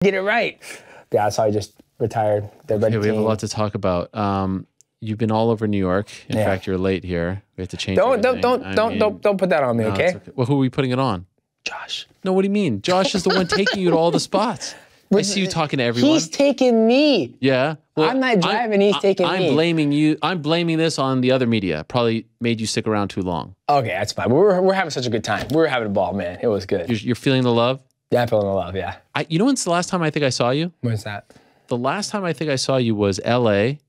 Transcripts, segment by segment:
Get it right. Yeah, that's how I just retired. Okay, we have a lot to talk about. You've been all over New York. In fact, you're late here. We have to change. Don't put that on me, okay? Okay? Well, who are we putting it on? Josh. No, what do you mean? Josh is the one taking you to all the spots. I see you talking to everyone. He's taking me. Yeah. Well, I'm not driving. He's taking me. I'm blaming you. I'm blaming this on the other media. Probably made you stick around too long. Okay, that's fine. We're having such a good time. We're having a ball, man. It was good. You're feeling the love? Yeah, I'm feeling the love. Yeah. You know when's the last time I think I saw you? When's that? The last time I think I saw you was L.A.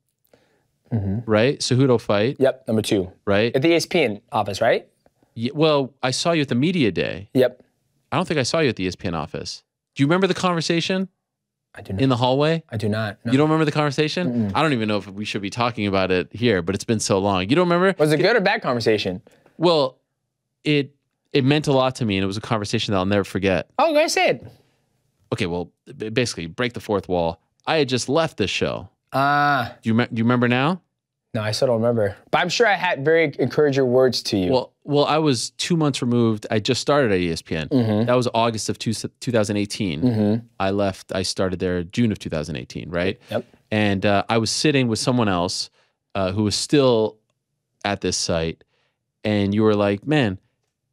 Right? Cejudo fight. Yep, number 2. Right? At the ESPN office, right? Yeah, well, I saw you at the media day. Yep. I don't think I saw you at the ESPN office. Do you remember the conversation? I do not. In the hallway? I do not. No. You don't remember the conversation? I don't even know if we should be talking about it here, but it's been so long. You don't remember? Was it good or bad conversation? Well, it meant a lot to me, and it was a conversation that I'll never forget. Oh, go ahead. Okay, well, basically, break the fourth wall. I had just left this show. Do you remember now? No, I still don't remember. But I'm sure I had very encouraging words to you. Well, I was 2 months removed. I just started at ESPN. That was August of 2018. I left. I started there June of 2018, right? Yep. And I was sitting with someone else who was still at this site, and you were like, "Man,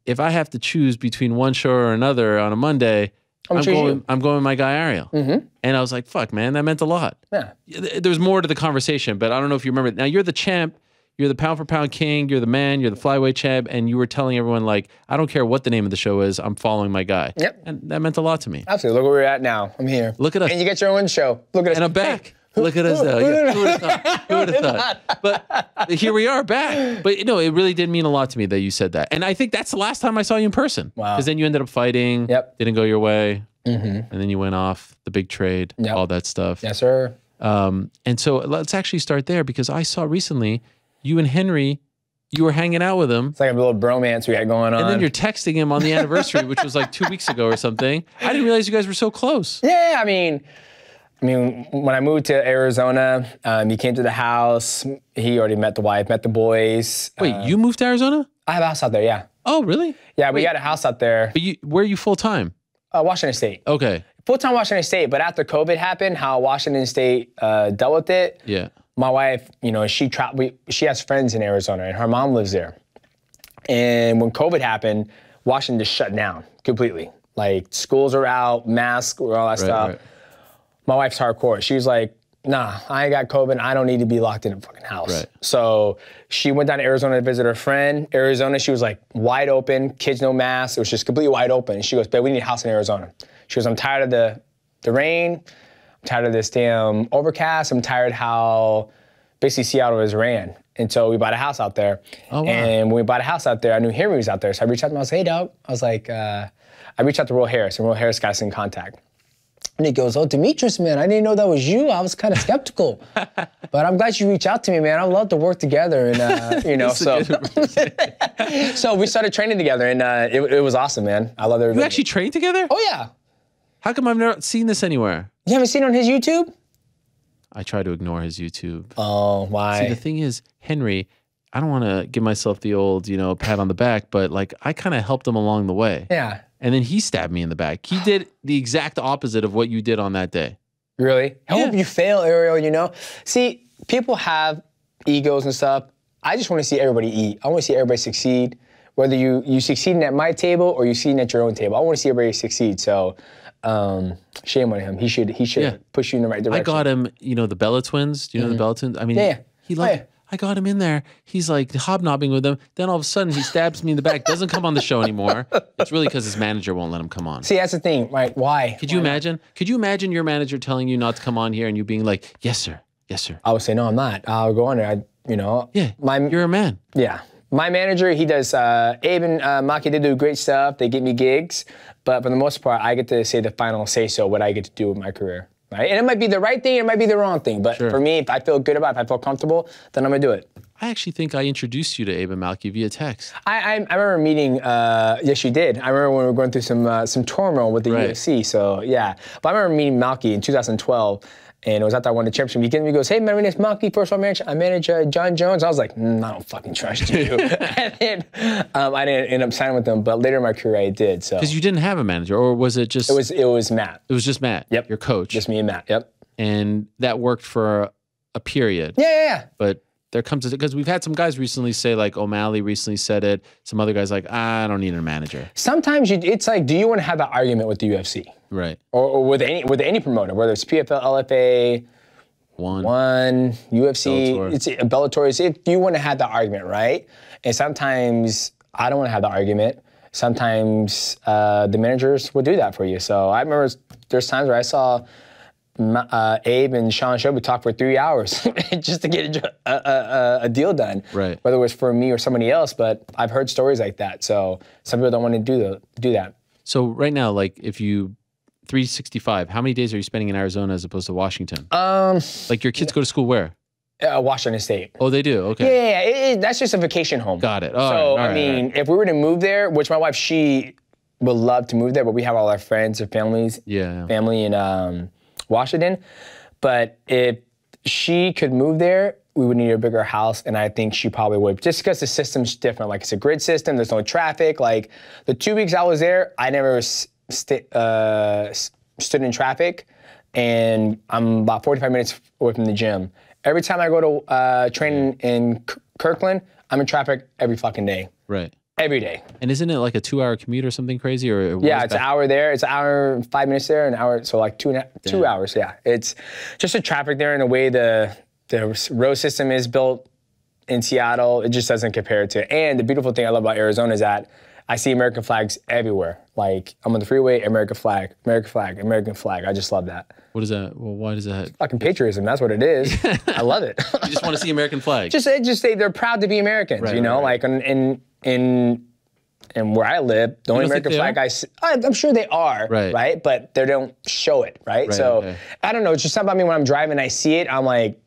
if I have to choose between one show or another on a Monday, I'm going with my guy Ariel." And I was like, "Fuck, man, that meant a lot." Yeah. There's more to the conversation, but I don't know if you remember. Now you're the champ. You're the pound for pound king. You're the man. You're the flyweight champ. And you were telling everyone, like, I don't care what the name of the show is. I'm following my guy. Yep. And that meant a lot to me. Absolutely. Look where we're at now. I'm here. Look at us. And you get your own show. Look at us. And I'm back. Look at us though. Yeah. Who would have thought? Who would have thought? But here we are back. But no, it really did mean a lot to me that you said that. And I think that's the last time I saw you in person. Wow. Because then you ended up fighting. Yep. Didn't go your way. And then you went off, the big trade, all that stuff. Yes, sir. And so let's actually start there, because I saw recently you and Henry, you were hanging out with him. It's like a little bromance we had going on. And then you're texting him on the anniversary, which was like 2 weeks ago or something. I didn't realize you guys were so close. Yeah, I mean, when I moved to Arizona, he came to the house. He already met the wife, met the boys. Wait, you moved to Arizona? I have a house out there, yeah. Oh, really? Yeah, we got a house out there. But where are you full time? Washington State. Okay. Full-time Washington State, but after COVID happened, how Washington State dealt with it. Yeah. My wife, she has friends in Arizona, and her mom lives there. And when COVID happened, Washington just shut down completely. Like, schools are out, masks, all that stuff. Right. My wife's hardcore. She was like, nah, I ain't got COVID. I don't need to be locked in a fucking house. Right. So she went down to Arizona to visit her friend. Arizona, she was like wide open, kids no masks. It was just completely wide open. And she goes, babe, we need a house in Arizona. She goes, I'm tired of the rain. I'm tired of this damn overcast. I'm tired how basically Seattle is ran. And so we bought a house out there. Oh, wow. And when we bought a house out there, I knew Henry was out there. So I reached out to him. I was like, hey, dog. I was like, I reached out to Roy Harris, and Roy Harris got us in contact. And he goes, oh, Demetrious, man, I didn't know that was you. I was kind of skeptical. But I'm glad you reached out to me, man. I'd love to work together. And, so so we started training together, and it was awesome, man. I love everybody. You actually trained together? Oh, yeah. How come I've never seen this anywhere? You haven't seen it on his YouTube? I try to ignore his YouTube. Oh, why? See, the thing is, Henry, I don't want to give myself the old, pat on the back, but like I kind of helped him along the way. Yeah. And then he stabbed me in the back. He did the exact opposite of what you did on that day. Really? I hope you fail, Ariel, See, people have egos and stuff. I just want to see everybody eat. I want to see everybody succeed. Whether you succeeding at my table or you succeeding at your own table. I want to see everybody succeed. So shame on him. He should push you in the right direction. I got him, the Bella twins. Do you know the Bella twins? I mean, he loved I got him in there. He's like hobnobbing with them. Then all of a sudden he stabs me in the back. Doesn't come on the show anymore. It's really because his manager won't let him come on. See, that's the thing, right? Why? Could you imagine? Could you imagine your manager telling you not to come on here and you being like, yes, sir. Yes, sir. I would say, no, I'm not. I'll go on there. Yeah, you're a man. Yeah. My manager, he does, Abe and Maki, they do great stuff. They get me gigs. But for the most part, I get to say the final say-so, what I get to do with my career. Right? And it might be the right thing, it might be the wrong thing. But for me, if I feel good about it, if I feel comfortable, then I'm going to do it. I actually think I introduced you to Abe and Malky via text. I remember meeting, yes, you did. I remember when we were going through some turmoil with the UFC, so yeah. But I remember meeting Malky in 2012, and it was after I won the championship. He came to me and goes, hey, my name is Malky, first round manage. I manage John Jones. I was like, I don't fucking trust you. And then I didn't end up signing with them, but later in my career I did. So because you didn't have a manager, or was it just? It was Matt. It was just Matt. Yep. Your coach. Just me and Matt. Yep. And that worked for a period. Yeah. But there comes a, because we've had some guys recently say, like O'Malley recently said it. Some other guys like, I don't need a manager. Sometimes it's like, do you want to have that argument with the UFC? Right. Or with any promoter, whether it's PFL, LFA, One, UFC, Bellator. It's Bellator. If you want to have the argument, right? And sometimes I don't want to have the argument. Sometimes the managers will do that for you. So I remember there's times where I saw Abe and Sean Shelby talk for 3 hours just to get a deal done. Right. Whether it was for me or somebody else, but I've heard stories like that. So some people don't want to do that. So right now, like if you 365, how many days are you spending in Arizona as opposed to Washington? Like your kids go to school where? Washington State. Oh, they do? Okay. Yeah, that's just a vacation home. Got it. I mean, if we were to move there, which my wife, she would love to move there, but we have all our friends and family in Washington. But if she could move there, we would need a bigger house, and I think she probably would, just because the system's different. Like, it's a grid system, there's no traffic. Like, the 2 weeks I was there, I never stood in traffic, and I'm about 45 minutes away from the gym. Every time I go to train in Kirkland, I'm in traffic every fucking day. Right. Every day. And isn't it like a 2-hour commute or something crazy? Or yeah, it's an hour there. It's an hour and 5 minutes there, an hour. So like 2 hours. Yeah, it's just the traffic there, and the way the road system is built in Seattle. It just doesn't compare to. And the beautiful thing I love about Arizona is that I see American flags everywhere. Like, I'm on the freeway, American flag, American flag, American flag. I just love that. What is that? Well, why does that? Fucking patriotism. That's what it is. I love it. You just want to see American flag. Just say they're proud to be Americans. Right, you know, right. like in where I live, the only American flag I see, I'm sure they are, right? But they don't show it, right? So I don't know. It's just something about me when I'm driving, I see it, I'm like,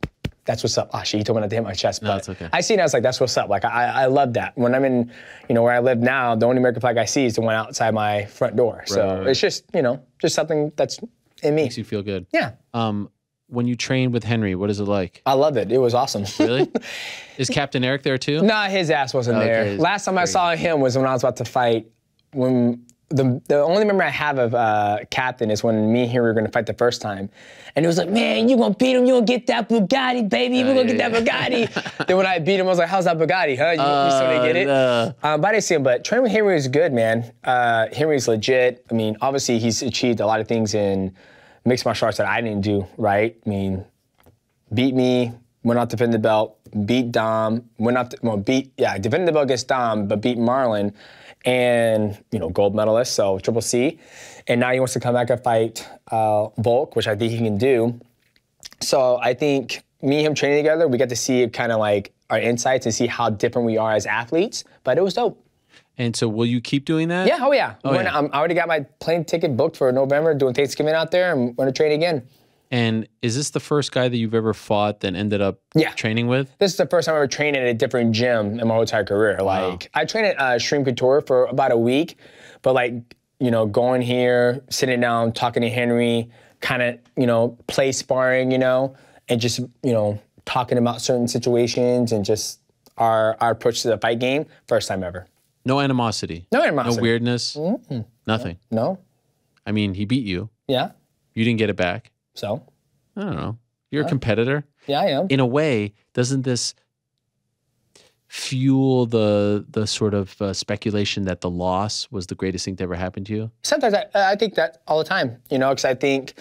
that's what's up. Ah, shit, you told me not to hit my chest. No, it's okay. I see it, I was like, that's what's up. Like, I love that. When I'm in, where I live now, the only American flag I see is the one outside my front door. So it's just, just something that's in me. Makes you feel good. Yeah. When you train with Henry, what is it like? I love it. It was awesome. Really? Is Captain Eric there too? Nah, his ass wasn't there. Last time I saw him was when I was about to fight. When the only memory I have of Captain is when me and Henry were going to fight the first time. And it was like, man, you going to beat him. You going to get that Bugatti, baby. We're going to get that Bugatti. Then when I beat him, I was like, how's that Bugatti, huh? You still didn't get it? But I didn't see him. But training with Henry is good, man. Henry's legit. I mean, obviously, he's achieved a lot of things in mixed martial arts that I didn't do, right? I mean, beat me, went out to defend the belt, beat Dom, defended the belt against Dom, but beat Marlon, and, gold medalist, so Triple C. And now he wants to come back and fight Volk, which I think he can do. So I think me and him training together, we get to see kind of like our insights and see how different we are as athletes, but it was dope. And so will you keep doing that? Yeah, I already got my plane ticket booked for November, doing Thanksgiving out there, and going to train again. And is this the first guy that you've ever fought that ended up training with? This is the first time I ever trained at a different gym in my whole entire career. Wow. Like, I trained at Stream Couture for about a week, but going here, sitting down, talking to Henry, kind of, play sparring, and just, talking about certain situations and just our approach to the fight game, first time ever. No animosity. No animosity. No weirdness. Mm-hmm. Nothing. No. I mean, he beat you. Yeah. You didn't get it back. So? I don't know. You're a competitor. Yeah, I am. In a way, doesn't this fuel the sort of speculation that the loss was the greatest thing to ever happen to you? Sometimes I think that all the time, because I think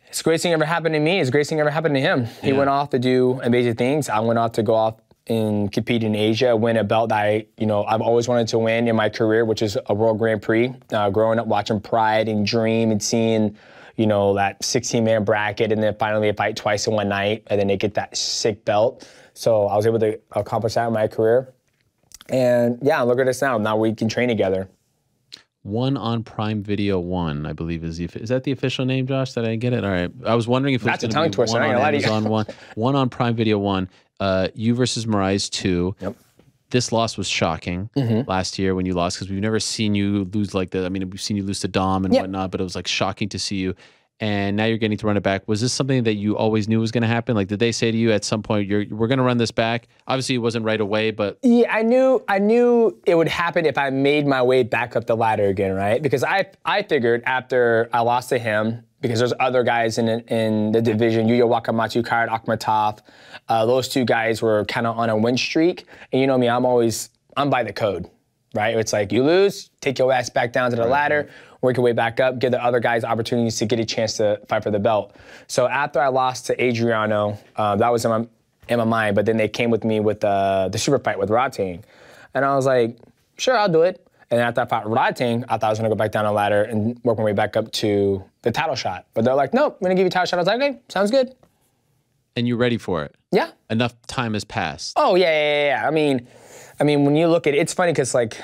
it's the greatest thing ever happened to me. It's the greatest thing ever happened to him. He went off to do amazing things. I went off to go off and compete in Asia, win a belt that I've always wanted to win in my career, which is a World Grand Prix. Growing up watching Pride and Dream and seeing, that 16-man bracket, and then finally they fight twice in one night, and then they get that sick belt. So I was able to accomplish that in my career. And yeah, look at us now. Now we can train together. One on Prime Video 1, I believe is that the official name, Josh? Did I get it? All right. I was wondering if that's it was a tongue twister. one on Amazon 1, one on Prime Video 1. You versus Moraes 2. Yep. This loss was shocking last year when you lost, because we've never seen you lose like that. I mean, we've seen you lose to Dom and whatnot, but it was like shocking to see you. And now you're getting to run it back. Was this something that you always knew was going to happen? Like, did they say to you at some point, we're going to run this back? Obviously, it wasn't right away, but yeah, I knew it would happen if I made my way back up the ladder again, right? Because I figured after I lost to him, because there's other guys in the division, Yuya Wakamatsu, Kairat Akhmatov, those two guys were kind of on a win streak. And you know me, I'm by the code, right? It's like, you lose, take your ass back down to the ladder, work your way back up, give the other guys opportunities to get a chance to fight for the belt. So after I lost to Adriano, that was in my mind, but then they came with me with the super fight with Rodtang. And I was like, sure, I'll do it. And after I fought Rodtang, I thought I was gonna go back down the ladder and work my way back up to the title shot. But they're like, nope, we're gonna give you a title shot. I was like, okay, sounds good. And you're ready for it? Yeah. Enough time has passed. Oh, yeah. I mean, when you look at it, it's funny because, like,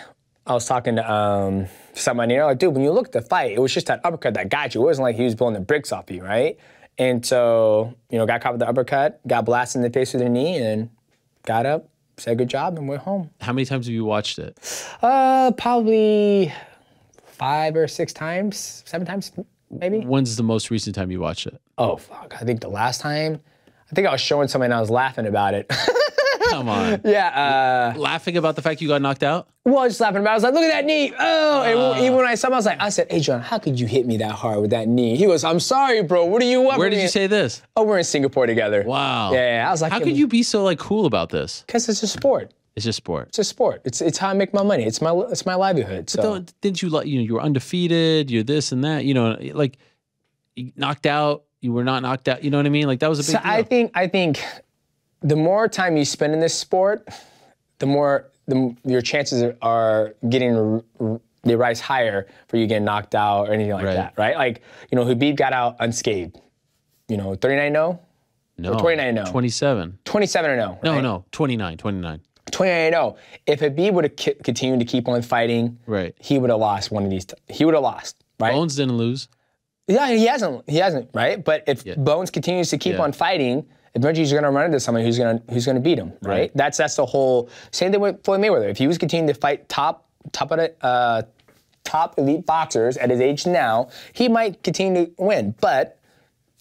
I was talking to somebody, and they're like, dude, when you look at the fight, it was just that uppercut that got you. It wasn't like he was blowing the bricks off you, right? And so, got caught with the uppercut, got blasted in the face with a knee, and got up, said good job, and went home. How many times have you watched it? Probably 5 or 6 times, 7 times, maybe. When's the most recent time you watched it? Oh, fuck. I think the last time, I was showing somebody and I was laughing about it. Come on. Yeah. Laughing about the fact you got knocked out? Well, I was just laughing about it. I was like, look at that knee. Oh, and even when I saw him, I said, Adrian, how could you hit me that hard with that knee? He goes, I'm sorry, bro. What do you want? Where did you say this? Oh, we're in Singapore together. Wow. Yeah. I was like, how could you be so like cool about this? Because it's a sport. It's just sport. It's a sport. It's how I make my money. It's my livelihood. So. But didn't you you were undefeated, you're this and that, like you knocked out, you were not knocked out, you know what I mean? Like that was a big deal. I think the more time you spend in this sport, the more your chances are getting, they rise higher for you getting knocked out or anything like that, right? Like, Khabib got out unscathed. 39-0? No. Or 29-0? 27. 27-0. No, right? No, 29. 29-0. If Khabib would have continued to keep on fighting, right, he would have lost one of these. He would have lost, right? Bones didn't lose. Yeah, he hasn't, right? But if Bones continues to keep on fighting, eventually he's going to run into somebody who's going to beat him, right? That's the whole same thing with Floyd Mayweather. If he was continuing to fight top elite boxers at his age now, he might continue to win. But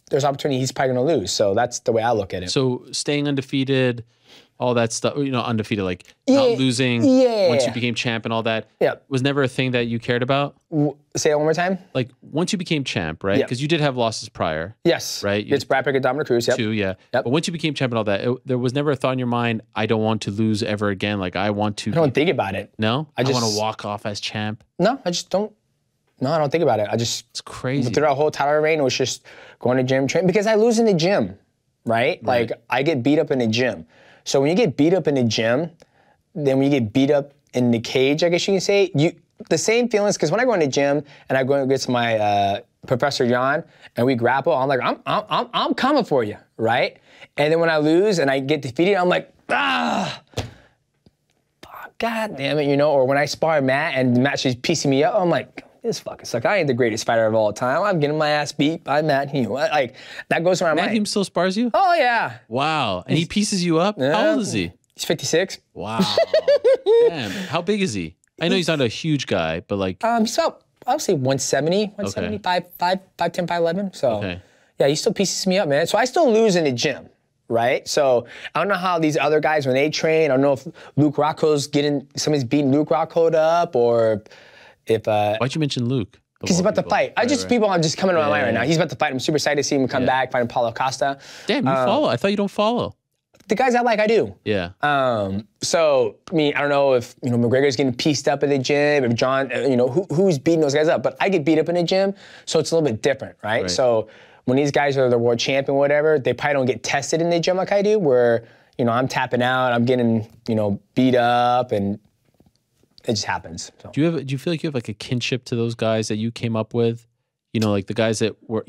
there's opportunity he's probably going to lose. So that's the way I look at it. So staying undefeated, all that stuff, undefeated, like not losing once you became champ and all that, was never a thing that you cared about? Say that one more time? Like, once you became champ, right? Because you did have losses prior. Yes. Right? It's Brad Pitt and Dominick Cruz, 2, yeah. But once you became champ and all that, there was never a thought in your mind, I don't want to lose ever again. Like, I want to... I don't think about it. No? I want to walk off as champ? No, I just don't. No, I don't think about it. It's crazy. Through that whole title reign, it was just going to gym, train. Because I lose in the gym, right? Like, I get beat up in the gym. So when you get beat up in the gym, then when you get beat up in the cage, I guess you can say, the same feelings, because when I go in the gym and I go against my Professor Jan and we grapple, I'm like, I'm coming for you, right? And then when I lose and I get defeated, I'm like, God damn it, or when I spar Matt and Matt's just piecing me up, I'm like, this fucking sucks. I ain't the greatest fighter of all time. I'm getting my ass beat by Matt Hume. Like, that goes around my mind. Matt Hume still spars you? Oh, yeah. Wow. And he pieces you up? How old is he? He's 56. Wow. Damn. How big is he? I know he's not a huge guy, but like... He's about, I would say 170, 175, 5'10", 5'11". So, yeah, he still pieces me up, man. So I still lose in the gym, right? So I don't know how these other guys, when they train, I don't know if Luke Rocco's somebody's beating Luke Rocco up, or if... Why'd you mention Luke? Because he's about to fight. I'm just coming to my mind right now. He's about to fight. I'm super excited to see him come back, fighting Paulo Costa. Damn, you follow. I thought you don't follow. The guys I like, I do. Yeah. So, I don't know if, McGregor's getting pieced up in the gym, if John, who's beating those guys up. But I get beat up in the gym, so it's a little bit different, right? So when these guys are the world champion or whatever, they probably don't get tested in the gym like I do, where, I'm tapping out, I'm getting, beat up, and it just happens. So. Do you feel like you have like a kinship to those guys that you came up with? Like the guys that were,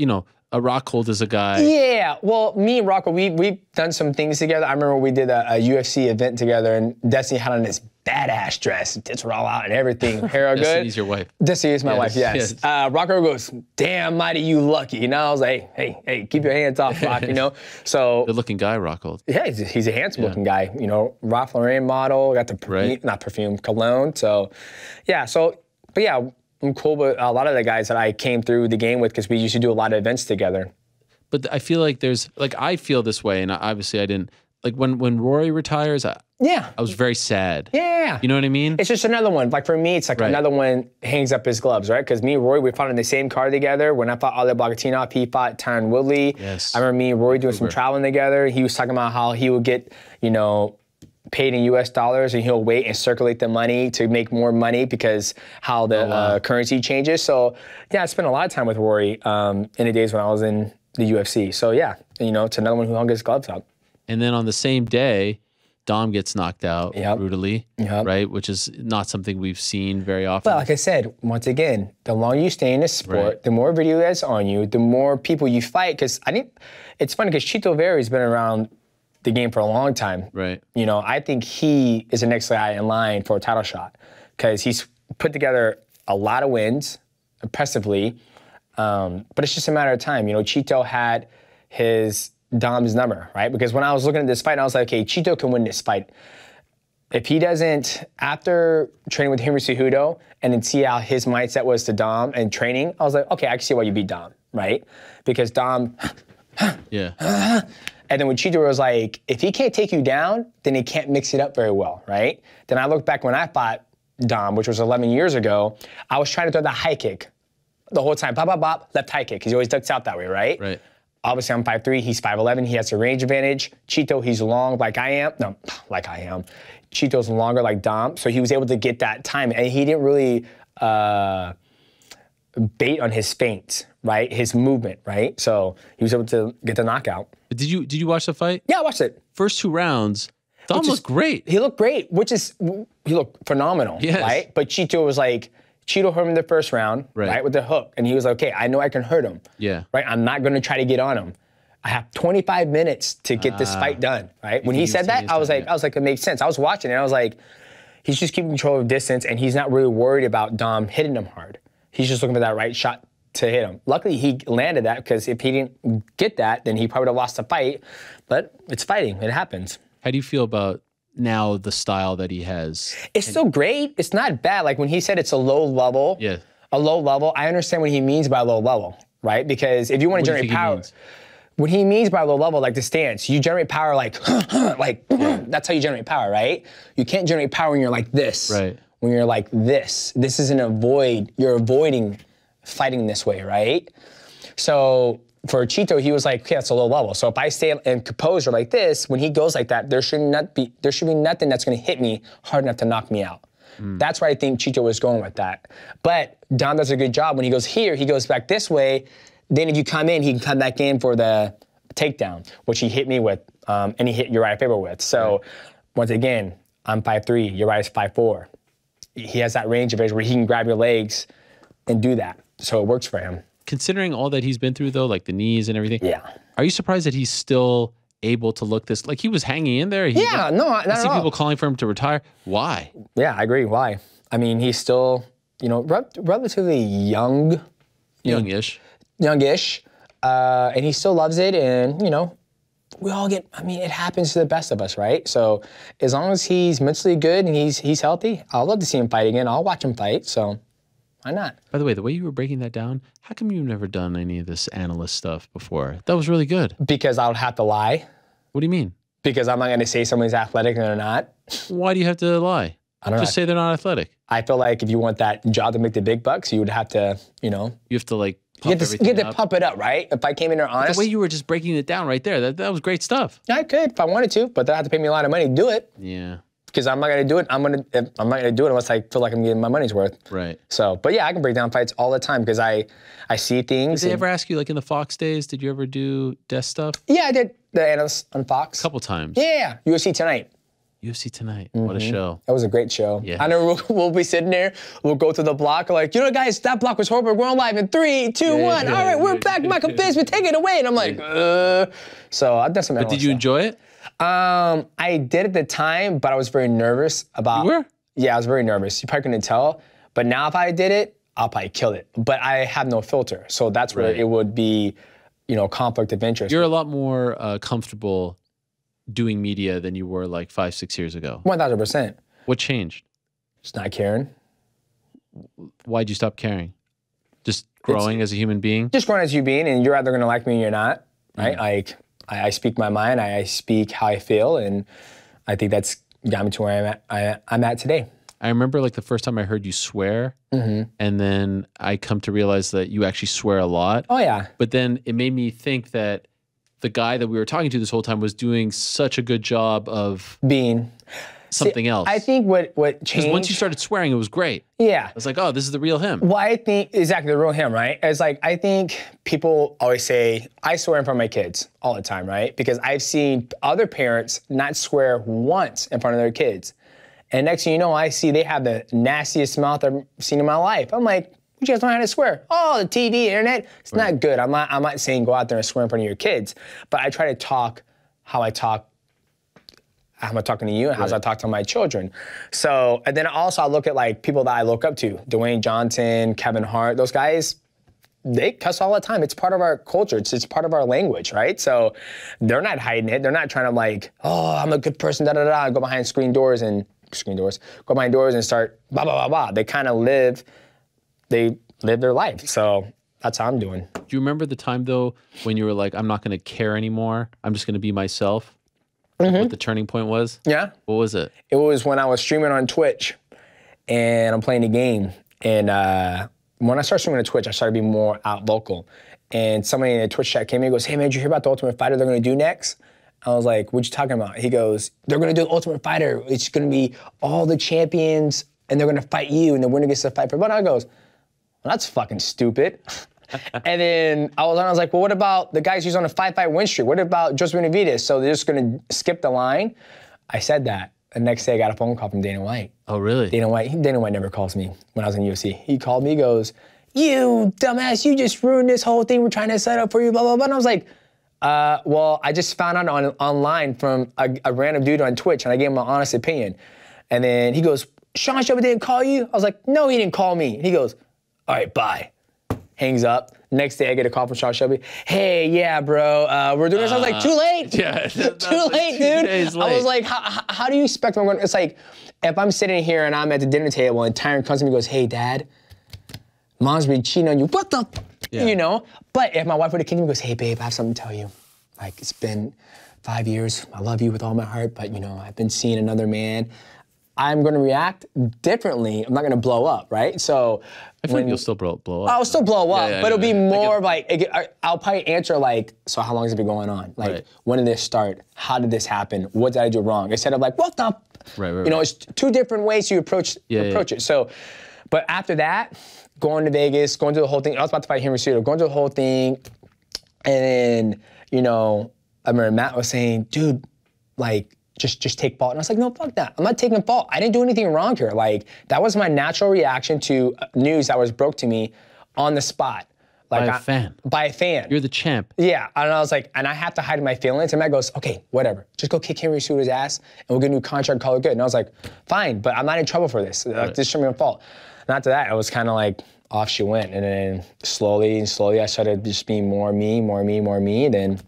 a Rockhold is a guy. Yeah, well, me and Rocco, we've done some things together. I remember we did a UFC event together, and Destiny had on this badass dress, tits were all out and everything, hair all good. Destiny's your wife. Destiny is my wife, yes. Rocco goes, damn mighty you lucky. You know, I was like, hey, keep your hands off, Rock, you know? So good looking guy, Rocco. Yeah, he's a handsome looking guy. You know, Ralph Lauren model, got the not perfume, cologne. So yeah, but yeah, I'm cool with a lot of the guys that I came through the game with because we used to do a lot of events together. But I feel like I feel this way, and obviously I didn't, like when Rory retires, I was very sad. Yeah. You know what I mean? It's just another one. Like for me, it's like another one hangs up his gloves, right? Because me and Rory, we fought in the same car together. When I fought Ali Bogatinov, he fought Tyron Woodley. Yes. I remember me and Rory doing some traveling together. He was talking about how he would get, you know, paid in US dollars and he'll wait and circulate the money to make more money because how the currency changes. So yeah, I spent a lot of time with Rory in the days when I was in the UFC. So yeah, you know, it's another one who hung his gloves up. And then on the same day, Dom gets knocked out brutally, right? Which is not something we've seen very often. But like I said, once again, the longer you stay in this sport, the more video that's on you, the more people you fight. Because it's funny because Chito Vera's been around the game for a long time. Right. You know, I think he is the next guy in line for a title shot because he's put together a lot of wins, impressively. But it's just a matter of time. You know, Chito had his Dom's number, right? Because when I was looking at this fight, I was like, okay, Chito can win this fight. If he doesn't, after training with Henry Cejudo and then see how his mindset was to Dom and training, I was like, okay, I can see why you beat Dom, right? Because Dom, and then when Chito was like, if he can't take you down, then he can't mix it up very well, right? Then I look back when I fought Dom, which was 11 years ago, I was trying to throw the high kick the whole time, bop, bop, bop, left high kick, because he always ducks out that way, right? Right. Obviously, I'm 5'3", he's 5'11", he has a range advantage. Chito, he's long like I am. No, like I am. Chito's longer like Dom, so he was able to get that time, and he didn't really bait on his feints, right? His movement, right? So he was able to get the knockout. Did you watch the fight? Yeah, I watched it. First 2 rounds, Dom looked great. He looked great, he looked phenomenal, right? But Chito was like, Chito hurt him in the first round, right, with the hook. And he was like, okay, I know I can hurt him. Yeah. Right? I'm not going to try to get on him. I have 25 minutes to get this fight done, right? When he said that, I was like, it makes sense. I was watching it, and I was like, he's just keeping control of distance, and he's not really worried about Dom hitting him hard. He's just looking for that right shot to hit him. Luckily, he landed that, because if he didn't get that, then he probably would have lost the fight. But it's fighting. It happens. How do you feel about now the style that he has? It's still great. It's not bad. Like when he said it's a low level, a low level, I understand what he means by low level, right? Because if you want to generate power, what he means by low level, like the stance, you generate power like, that's how you generate power, right? You can't generate power when you're like this. Right. When you're like this. This is you're avoiding fighting this way, right? So for Chito, he was like, okay, that's a low level. So if I stay in composure like this, when he goes like that, there should be nothing that's going to hit me hard enough to knock me out. That's where I think Chito was going with that. But Dom does a good job. When he goes here, he goes back this way. Then if you come in, he can come back in for the takedown, which he hit me with, and he hit Uriah Faber with. So once again, I'm 5'3", Uriah's 5'4". He has that range of edge where he can grab your legs and do that. So it works for him. Considering all that he's been through, though, like the knees and everything, are you surprised that he's still able to look this? Like he was hanging in there. No, not at all. I see people calling for him to retire. Why? Yeah, I agree. Why? I mean, he's still, you know, relatively young. Youngish. And he still loves it. And, you know, it happens to the best of us, right? So as long as he's mentally good and he's healthy, I'd love to see him fight again. I'll watch him fight, so why not? By the way, the way you were breaking that down, how come you've never done any of this analyst stuff before? That was really good. Because I would have to lie. What do you mean? Because I'm not going to say someone's athletic and they're not. Why do you have to lie? I don't know. Just say they're not athletic. I feel like if you want that job to make the big bucks, you would have to, you know. You have to like you have to pump it up, right? If I came in there honest. The way you were just breaking it down right there, that was great stuff. I could if I wanted to, but they'll have to pay me a lot of money to do it. Yeah. Because I'm not going to do it. I'm not going to do it unless I feel like I'm getting my money's worth. Right. So, but yeah, I can break down fights all the time because I see things. Did they ever ask you, like in the Fox days, did you ever do desk stuff? Yeah, I did the analyst on Fox. A couple times. Yeah, UFC Tonight. UFC Tonight. What a show. That was a great show. Yeah. I know we'll be sitting there, we'll go to the block, like, you know, guys, that block was horrible. We're on live in 3, 2, 1. All right, we're back. Michael Bisping, take it away. And I'm like, So I've done some analyst But did you enjoy it? I did at the time, but I was very nervous about. You were? Yeah, I was very nervous. You probably couldn't tell. But now if I did it, I'll probably kill it. But I have no filter. So that's where it would be, you know, conflict of interest. You're a lot more comfortable doing media than you were like 5, 6 years ago. 1,000%. What changed? Just not caring. Why'd you stop caring? Just growing as a human being? Just growing as a human being, and you're either going to like me or you're not, right? Like, I speak my mind, I speak how I feel, and I think that's got me to where I'm at today. I remember like the first time I heard you swear, and then I come to realize that you actually swear a lot. Oh, yeah. But then it made me think that the guy that we were talking to this whole time was doing such a good job of being something else. I think what changed... Because once you started swearing, it was great. Yeah. I was like, oh, this is the real him. Well, I think, exactly, the real him, right? It's like, I think people always say, I swear in front of my kids all the time, right? Because I've seen other parents not swear once in front of their kids. And next thing you know, I see they have the nastiest mouth I've seen in my life. I'm like, you guys know how to swear. Oh, the TV, internet, it's not good. I'm not saying go out there and swear in front of your kids, but I try to talk how I talk, how am I talking to you, and how I talk to my children. So, and then also I look at like people that I look up to, Dwayne Johnson, Kevin Hart, those guys, they cuss all the time. It's part of our culture. It's part of our language, right? So they're not hiding it. They're not trying to like, oh, I'm a good person, da-da-da, go behind doors, go behind doors and start blah, blah, blah, blah. They kind of live their life. So that's how I'm doing. Do you remember the time though, when you were like, I'm not going to care anymore. I'm just going to be myself? What the turning point was? Yeah. What was it? It was when I was streaming on Twitch and I'm playing the game. And when I started streaming on Twitch, I started being more out vocal. And somebody in the Twitch chat came in and goes, hey man, did you hear about the Ultimate Fighter they're going to do next? I was like, what you talking about? He goes, they're going to do the Ultimate Fighter. It's going to be all the champions and they're going to fight you and the winner gets to fight for. But I goes, well, that's fucking stupid. And then I was like, well, what about the guys who's on a 5-fight win streak? What about Joseph Benavidez? So they're just going to skip the line? I said that. The next day I got a phone call from Dana White. Oh, really? Dana White never calls me when I was in UFC. He called me, he goes, you dumbass, you just ruined this whole thing we're trying to set up for you, blah, blah, blah. And I was like, well, I just found out online from a random dude on Twitch, and I gave him my honest opinion. And then he goes, Sean Shelby didn't call you? I was like, no, he didn't call me. And he goes, all right, bye. Hangs up. Next day, I get a call from Sean Shelby. Hey, yeah, bro, we're doing this. I was like, too late? Yeah. Too late, dude. I was like, how do you expect me? It's like, if I'm sitting here and I'm at the dinner table and Tyron comes to me and goes, hey, Dad, Mom's been cheating on you. What the? You know? But if my wife would have came to me and goes, hey, babe, I have something to tell you. Like, it's been 5 years. I love you with all my heart, but, you know, I've been seeing another man. I'm going to react differently. I'm not going to blow up, right? So I feel like you'll still blow up. I'll still blow up, but it'll be more of like, I'll probably answer like, so how long has it been going on? Like, when did this start? How did this happen? What did I do wrong? Instead of like, what the? You know, it's two different ways to approach it. So, but after that, going to Vegas, going through the whole thing, I was about to fight Henry Cejudo, going through the whole thing, and then, you know, I remember Matt was saying, dude, like, just take fault. And I was like, no, fuck that. I'm not taking fault. I didn't do anything wrong here. Like, that was my natural reaction to news that was broke to me on the spot. Like, by a fan. By a fan. You're the champ. Yeah, and I was like, and I have to hide my feelings. And Matt goes, okay, whatever. Just go kick Henry Cejudo's ass, and we'll get a new contract, call it good. And I was like, fine, but I'm not in trouble for this. This shouldn't be my fault. And after that, it was kind of like, off she went. And then slowly, I started just being more me. Then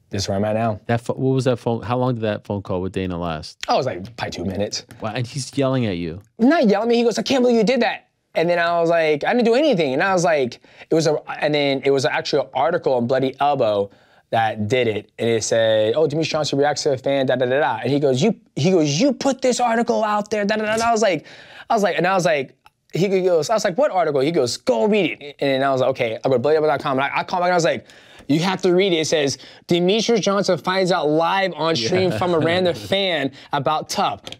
this is where I'm at now. What was that phone? How long did that phone call with Dana last? Oh, it was like probably 2 minutes. Wow, and he's yelling at you. Not yelling at me. He goes, I can't believe you did that. And then I was like, I didn't do anything. And I was like, it was actually an article on Bloody Elbow that did it. And it said, oh, Demetrious Johnson reacts to a fan, da da da da. And he goes, you put this article out there, da da da. And I was like, he goes, I was like, what article? He goes, go read it. And I was like, okay, I'll go to bloodyelbow.com. And I called back and I was like, you have to read it. It says, Demetrious Johnson finds out live on stream from a random fan about Tough. And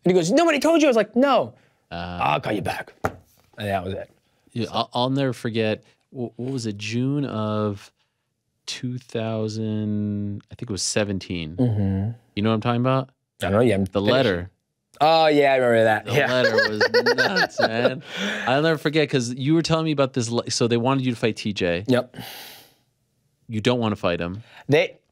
he goes, nobody told you? I was like, no. I'll call you back. And that was it. Yeah, I'll never forget, what was it, June of 2000, I think it was 17. Mm-hmm. You know what I'm talking about? I don't know, yeah. The letter. Oh, yeah, I remember that. The letter was nuts, man. I'll never forget, because you were telling me about this. So they wanted you to fight TJ. Yep. You don't want to fight him.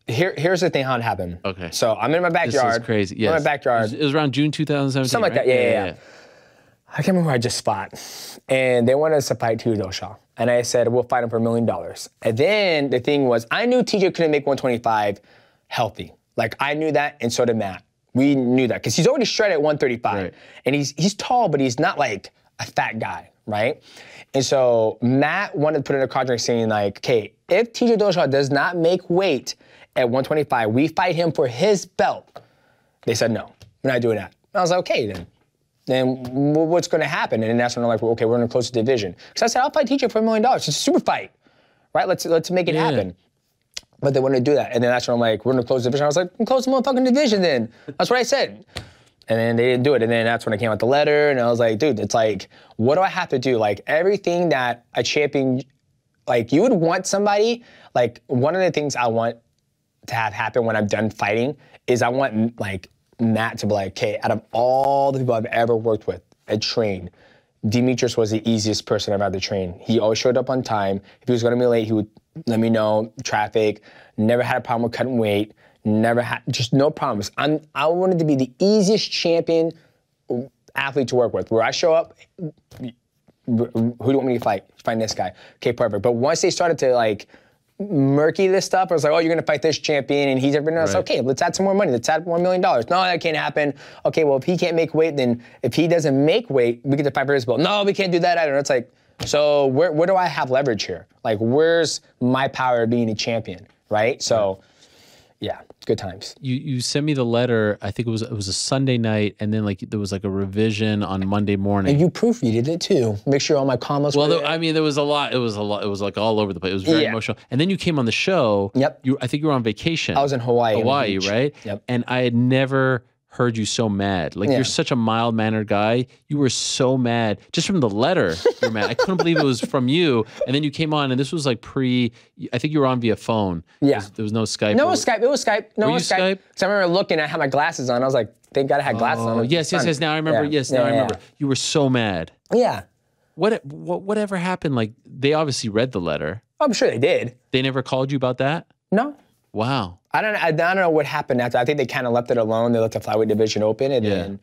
Here's the thing how it happened. Okay. So I'm in my backyard. This is crazy. Yes. I'm in my backyard. It was around June 2017. Something like right? that. Yeah. I can't remember who I just fought. And they wanted us to fight Dillashaw. And I said, we'll fight him for $1 million. And then the thing was, I knew TJ couldn't make 125 healthy. Like, I knew that, and so did Matt. We knew that, because he's already shredded at 135. Right. And he's tall, but he's not like a fat guy, right? And so Matt wanted to put in a contract saying, like, okay, if TJ Dillashaw does not make weight at 125, we fight him for his belt. They said, no, we're not doing that. And I was like, okay, then what's going to happen? And then that's when they're like, well, okay, we're going to close the division. Because I said, I'll fight TJ for $1 million. It's a super fight, right? Let's make it happen. But they wanted to do that. And then that's when I'm like, we're going to close the division. I was like, close the motherfucking division then. That's what I said. And then they didn't do it. And then that's when I came out the letter. And I was like, dude, it's like, what do I have to do? Like, everything that a champion, like, you would want somebody, like, one of the things I want to have happen when I'm done fighting is I want, like, Matt to be like, okay, out of all the people I've ever worked with and trained, Demetrious was the easiest person I've had to train. He always showed up on time. If he was going to be late, he would let me know, traffic, never had a problem with cutting weight, never had, just no problems. I wanted to be the easiest champion athlete to work with, where I show up, who do you want me to fight? Fight this guy. Okay, perfect. But once they started to, like, murky this stuff, I was like, oh, you're gonna fight this champion, and he's everything else. Okay, let's add some more money. Let's add $1 million. No, that can't happen. Okay, well, if he can't make weight, then if he doesn't make weight, we get to fight for his belt. No, we can't do that either. It's like, so where do I have leverage here? Like, where's my power of being a champion, right? So, yeah, good times. You sent me the letter. I think it was a Sunday night, and then, like, there was like a revision on Monday morning. And you proofreaded it too. Make sure all my commas. Well, I mean, there was a lot. It was like all over the place. It was very emotional. And then you came on the show. Yep. I think you were on vacation. I was in Hawaii. Hawaii, right? Yep. And I had never heard you so mad. Like, you're such a mild-mannered guy. You were so mad. Just from the letter, you're mad. I couldn't believe it was from you. And then you came on, and this was like I think you were on via phone. Yeah. There was no Skype. No, it was Skype. It was Skype. No, were it was you Skype. Skype? Because I remember looking, I had my glasses on. I was like, thank God I had glasses on. Yes. Now I remember. Yeah. Yes, now I remember. You were so mad. Yeah. Whatever happened? Like, they obviously read the letter. I'm sure they did. They never called you about that? No. Wow. I don't know what happened after. I think they kind of left it alone. They left the flyweight division open, and then.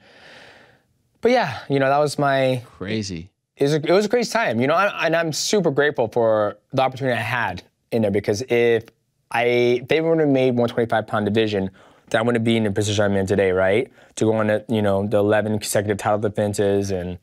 But yeah, you know, that was my crazy. It was a crazy time, you know, and I'm super grateful for the opportunity I had in there, because if they would have made 125-pound division, then I wouldn't be in the position I'm in today, right? To go on to, you know, the 11 consecutive title defenses and,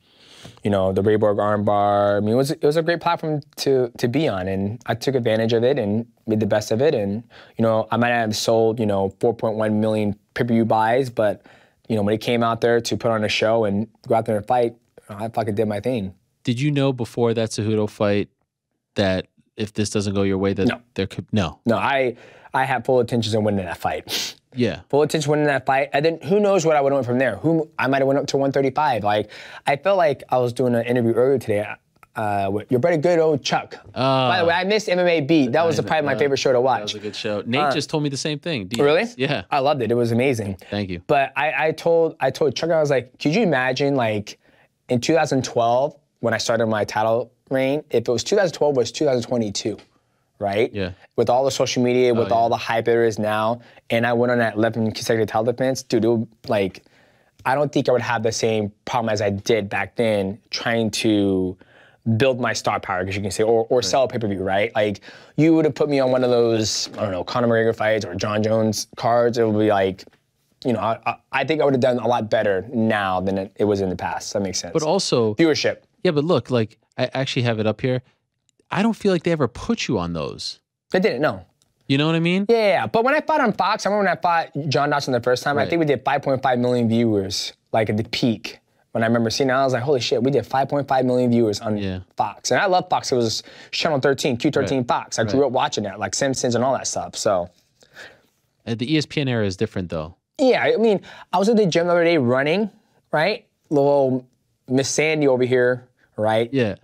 you know, the Rayborg armbar. I mean, it was a great platform to be on, and I took advantage of it and made the best of it. And, you know, I might have sold, you know, 4.1 million pay-per-view buys, but, you know, when it came out there to put on a show and go out there and fight, I fucking did my thing. Did you know before that Cejudo fight that if this doesn't go your way, that there could no? I had full intentions of winning that fight. Yeah. Full intention winning that fight. And then who knows what I would have went from there. I might have went up to 135. Like, I felt like I was doing an interview earlier today with your buddy good old Chuck. By the way, I missed MMA Beat. That was probably my favorite show to watch. That was a good show. Nate just told me the same thing. Really? Yeah. I loved it. It was amazing. Thank you. But I told Chuck, I was like, could you imagine, like, in 2012, when I started my title reign, if it was 2012, it was 2022. Right? Yeah. With all the social media, with all the hype there is now, and I went on that 11 consecutive title defense, dude, it would, like, I don't think I would have the same problem as I did back then trying to build my star power, because you can say, or sell a pay-per-view, right? Like, you would have put me on one of those, I don't know, Conor McGregor fights or John Jones cards. It would be like, you know, I think I would have done a lot better now than it was in the past. That makes sense. But also viewership. Yeah, but look, like, I actually have it up here. I don't feel like they ever put you on those. They didn't, no. You know what I mean? Yeah. But when I fought on Fox, I remember when I fought John Dodson the first time, I think we did 5.5 million viewers, like at the peak. When I remember seeing it, I was like, holy shit, we did 5.5 million viewers on Fox. And I love Fox. It was Channel 13, Q13 Fox. I grew up watching that, like Simpsons and all that stuff, so. The ESPN era is different, though. Yeah, I mean, I was at the gym the other day running, right? Little Miss Sandy over here, right? Yeah.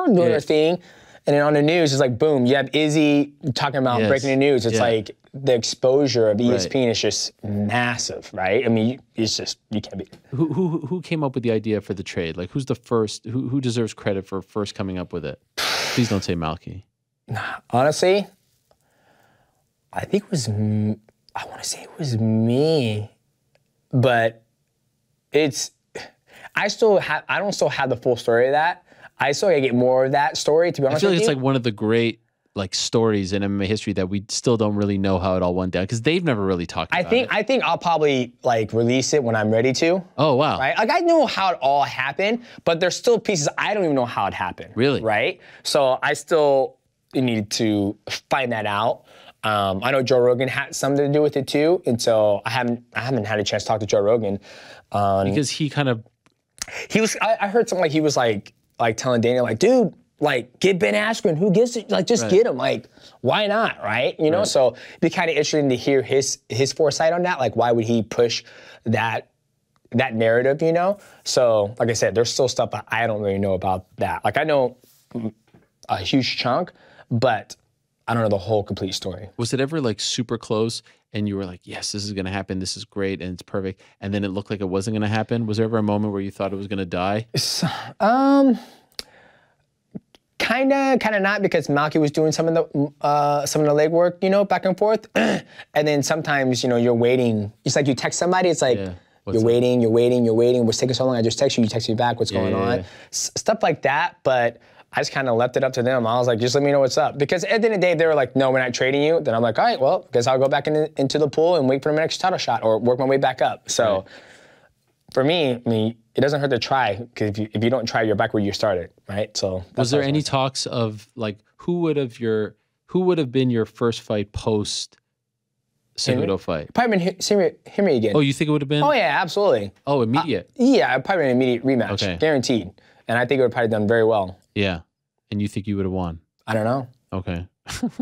Doing her thing. And then on the news, it's like, boom, you have Izzy talking about breaking the news. It's like the exposure of ESPN is just massive, right? I mean, it's just, you can't be. Who came up with the idea for the trade? Like, who's the first, who deserves credit for first coming up with it? Please don't say Malky. Honestly, I think it was, I want to say it was me, but I don't still have the full story of that. I still gotta get more of that story, to be honest with you. I feel like it's like one of the great stories in MMA history that we still don't really know how it all went down because they've never really talked about it. I think I'll probably release it when I'm ready to. Oh, wow. Right? Like, I know how it all happened, but there's still pieces I don't even know how it happened. Really? Right? So I still need to find that out. I know Joe Rogan had something to do with it too, and so I haven't had a chance to talk to Joe Rogan. Because he kind of... I heard something like he was like telling Dana, like, dude, like, get Ben Askren. Who gives it? Like, just get him. Like, why not, right? You know, so it'd be kind of interesting to hear his foresight on that. Like, why would he push that narrative, you know? So, like I said, there's still stuff that I don't really know about that. Like, I know a huge chunk, but I don't know the whole complete story. Was it ever, like, super close and you were like, yes, this is going to happen, this is great, and it's perfect, and then it looked like it wasn't going to happen? Was there ever a moment where you thought it was going to die? Kind of not, because Malky was doing some of the legwork, you know, back and forth. And then sometimes, you know, you're waiting. It's like you text somebody, it's like, you're waiting, what's taking so long? I just text you, you text me back, what's going on? Stuff like that, but I just kind of left it up to them. I was like, just let me know what's up. Because at the end of the day, they were like, no, we're not trading you. Then I'm like, all right, well, guess I'll go back into the pool and wait for my next title shot or work my way back up. So for me, it doesn't hurt to try, because if you don't try, you're back where you started, right? So was there any talks of, like, who would have been your first fight post Cejudo fight? Probably been Henry again. Oh, you think it would have been? Oh yeah, absolutely. Oh, immediate? Yeah, probably an immediate rematch, guaranteed. And I think it would have probably done very well. Yeah, and you think you would have won? I don't know. Okay.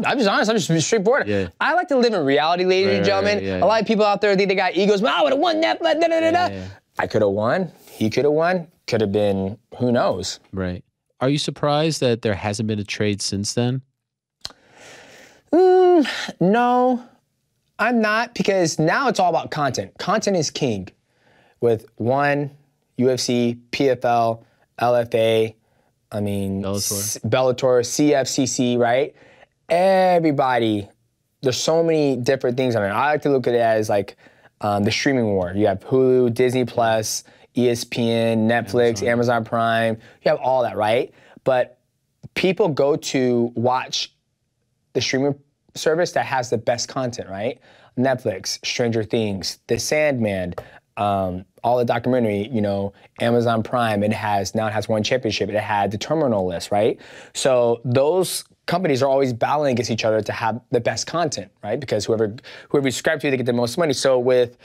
I'm just honest. I'm just straightforward. Yeah. I like to live in reality, ladies and gentlemen. A lot of people out there think they got egos. I would have won that. I could have won. He could have won. Could have been. Who knows? Right. Are you surprised that there hasn't been a trade since then? No, I'm not, because now it's all about content. Content is king. With ONE, UFC, PFL, LFA, Bellator, CFCC, right? Everybody, there's so many different things on it. I like to look at it as like the streaming war. You have Hulu, Disney Plus, ESPN, Netflix, Amazon Prime. You have all that, right? But people go to watch the streaming service that has the best content, right? Netflix, Stranger Things, The Sandman, all the documentary, you know, Amazon Prime, it has ONE Championship, it had the Terminal List, right? So those companies are always battling against each other to have the best content, right? Because whoever you subscribe to, they get the most money. So with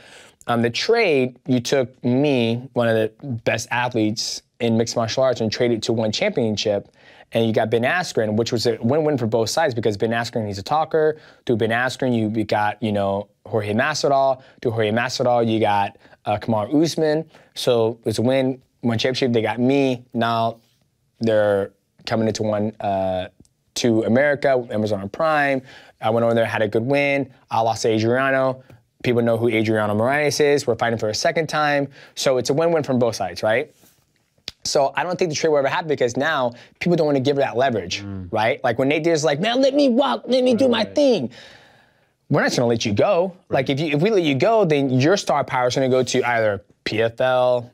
the trade, you took me, one of the best athletes in mixed martial arts, and traded to ONE Championship, and you got Ben Askren, which was a win-win for both sides, because Ben Askren, he's a talker. Through Ben Askren, you got, you know, Jorge Masvidal. Through Jorge Masvidal, you got Kamaru Usman. So it was a win, ONE Championship. They got me. Now they're coming into to America, Amazon Prime. I went over there, had a good win. I lost to Adriano. People know who Adriano Moraes is. We're fighting for a second time. So it's a win-win from both sides, right? So I don't think the trade will ever happen, because now people don't want to give her that leverage, right? Like when Nate Diaz is like, man, let me walk, let me do my thing. We're not just gonna let you go. Like if we let you go, then your star power is gonna go to either PFL,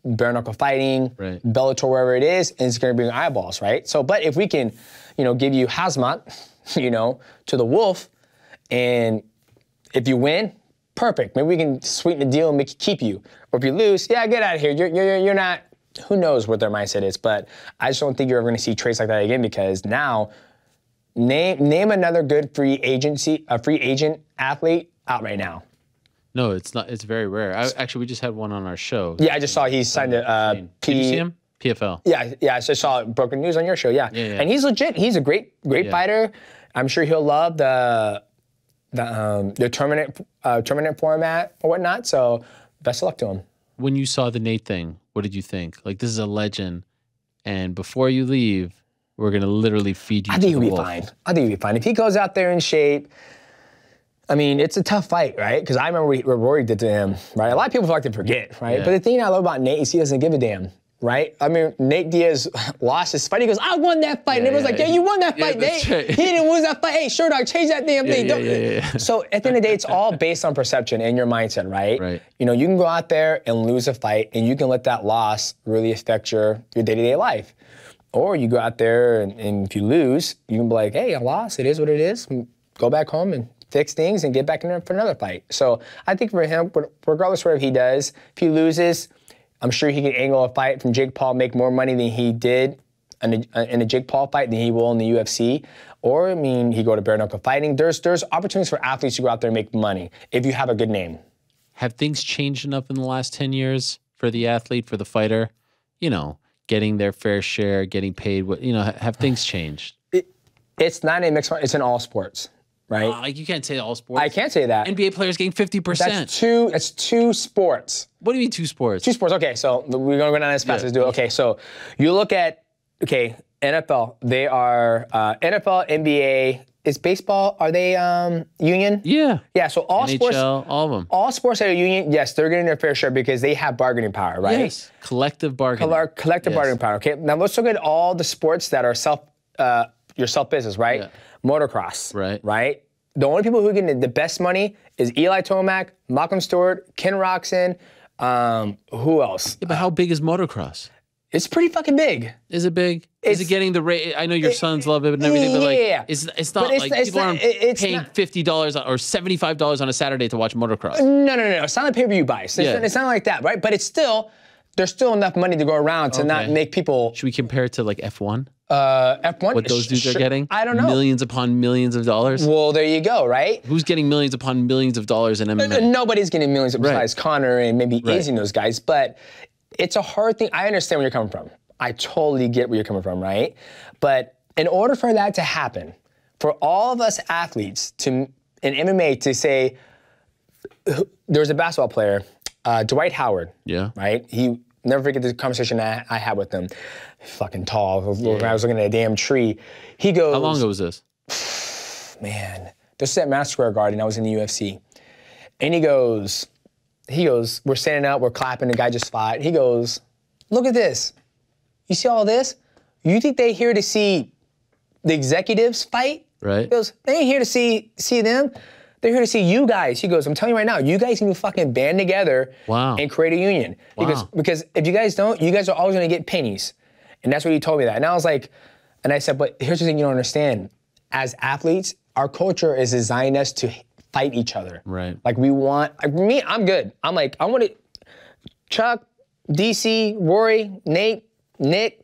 bare knuckle fighting, Bellator, wherever it is, and it's gonna bring eyeballs, right? So, but if we can, you know, give you Hazmat, you know, to the Wolf, and if you win, perfect. Maybe we can sweeten the deal and make you keep you. Or if you lose, yeah, get out of here. You're not. Who knows what their mindset is? But I just don't think you're ever going to see trades like that again, because now, name another good free agent athlete out right now. No, it's not. It's very rare. Actually, we just had one on our show. Yeah, I just saw he signed a Did you see him? PFL. Yeah. I just saw broken news on your show. Yeah. And he's legit. He's a great fighter. I'm sure he'll love the tournament format or whatnot. So best of luck to him. When you saw the Nate thing, what did you think? Like, this is a legend, and before you leave, we're gonna literally feed you. I think he'll be fine. I think he'll be fine if he goes out there in shape. I mean, it's a tough fight, right? Because I remember what Rory did to him, right? A lot of people like to forget, right? But the thing I love about Nate is he doesn't give a damn. right? I mean, Nate Diaz lost his fight. He goes, I won that fight. And everyone's like, yeah, you won that fight, Nate. Right. He didn't lose that fight. Hey, sure, dog, change that damn thing. So at the end of the day, it's all based on perception and your mindset, right? Right. You know, you can go out there and lose a fight, and you can let that loss really affect your day-to-day life. Or you go out there, and if you lose, you can be like, hey, I lost. It is what it is. Go back home and fix things and get back in there for another fight. So I think for him, regardless of what he does, if he loses, I'm sure he can angle a fight from Jake Paul, make more money than he did in a Jake Paul fight than he will in the UFC. Or, I mean, he go to bare knuckle fighting. There's opportunities for athletes to go out there and make money if you have a good name. Have things changed enough in the last 10 years for the athlete, for the fighter? You know, getting their fair share, getting paid. You know, have things changed? It's not a mixed, it's in all sports. Right? Like you can't say all sports. I can't say that. NBA players getting 50%. That's two sports. What do you mean 2 sports? 2 sports. Okay, so we're gonna go down as fast as do it. Okay, so you look at NFL. They are NFL, NBA. Is baseball? Are they union? Yeah. Yeah. So all NHL, sports, all of them. All sports that are union. Yes, they're getting their fair share because they have bargaining power, right? Yes. Collective bargaining. Collective bargaining power. Okay. Now let's look at all the sports that are your self business, right? Yeah. Motocross, right? The only people who get the best money is Eli Tomac, Malcolm Stewart, Ken Roczen, who else? Yeah, but how big is motocross? It's pretty fucking big. Is it big? Is it getting the rate? I know your sons love it and everything, but like, it's not like people aren't paying $50 or $75 on a Saturday to watch motocross. No. It's not a pay-per-view buys. It's not like that, right? But there's still enough money to go around to not make people. Should we compare it to like F1? F1? What those dudes are getting? I don't know. Millions upon millions of dollars? Well, there you go, right? Who's getting millions upon millions of dollars in MMA? Nobody's getting millions besides Conor and maybe Izzy and those guys, but it's a hard thing. I understand where you're coming from. I totally get where you're coming from, right? But in order for that to happen, for all of us athletes in MMA to say, there was a basketball player, Dwight Howard, right? He never forget the conversation I had with him. Fucking tall. When I was looking at a damn tree. He goes. How long ago was this? Man, this is at Madison Square Garden. I was in the UFC, and he goes, we're standing up, we're clapping. The guy just fought. He goes, look at this. You see all this? You think they here to see the executives fight? Right. He goes, they ain't here to see them. They're here to see you guys. He goes, I'm telling you right now, you guys need to fucking band together and create a union. Because if you guys don't, you guys are always gonna get pennies. And that's what he told me that. And I was like, and I said, but here's the thing you don't understand. As athletes, our culture is designed us to fight each other. Right. Like we want, like me, I'm good. I'm like, I want it, Chuck, DC, Rory, Nate, Nick,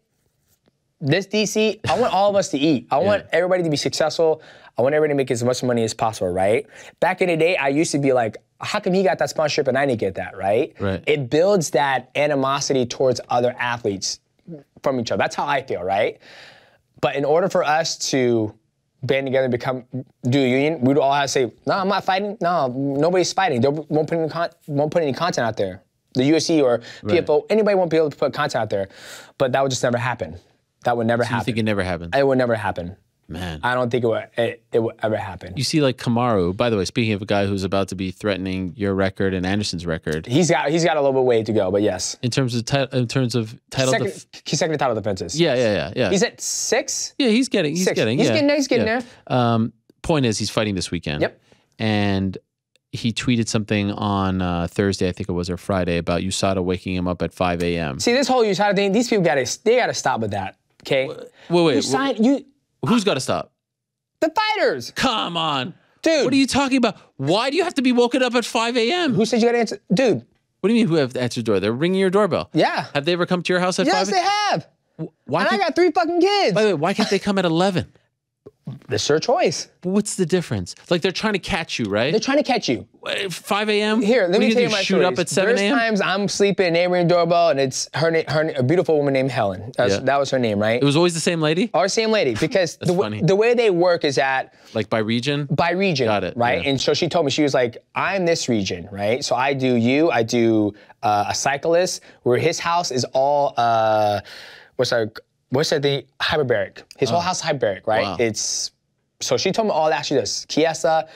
this DC, I want all of us to eat. I want everybody to be successful. I want everybody to make as much money as possible, right? Back in the day, I used to be like, how come he got that sponsorship and I didn't get that, right? It builds that animosity towards other athletes from each other. That's how I feel, right? But in order for us to band together and do a union, we'd all have to say, no, I'm not fighting. No, nobody's fighting. They won't put any content out there. The UFC or PFO, anybody won't be able to put content out there. But that would just never happen. That would never happen. You think it never happened? It would never happen. Man. I don't think it would ever happen. You see, like Kamaru, by the way, speaking of a guy who's about to be threatening your record and Anderson's record. He's got a little bit way to go, but yes. In terms of title he's second to title defenses. Yeah. He's at 6? Yeah, he's getting there. Point is, he's fighting this weekend. Yep. And he tweeted something on Thursday, I think it was, or Friday, about USADA waking him up at 5 a.m. See, this whole USADA thing, these people gotta stop with that. Okay. Wait. Who's got to stop? The fighters. Come on. Dude. What are you talking about? Why do you have to be woken up at 5 a.m.? Who said you got to answer? Dude. What do you mean who have to answer the door? They're ringing your doorbell. Yeah. Have they ever come to your house at 5 a.m.? Yes, they have. Why? And I got 3 fucking kids. By the way, why can't they come at 11? It's their choice. But what's the difference? Like they're trying to catch you, right? They're trying to catch you. 5 a.m.? Here, let me tell you my shoot up at 7 a.m.? There's times I'm sleeping and they ring the doorbell and it's a beautiful woman named Helen. That was her name, right? It was always the same lady? Our same lady, because the way they work is at... Like by region? By region. Got it. Right? Yeah. And so she told me, she was like, I'm this region, right? So I do a cyclist, where his house is all, what's that thing? Hyperbaric. His whole house is hyperbaric, right? Wow. It's So she told me all that she does. Chiesa,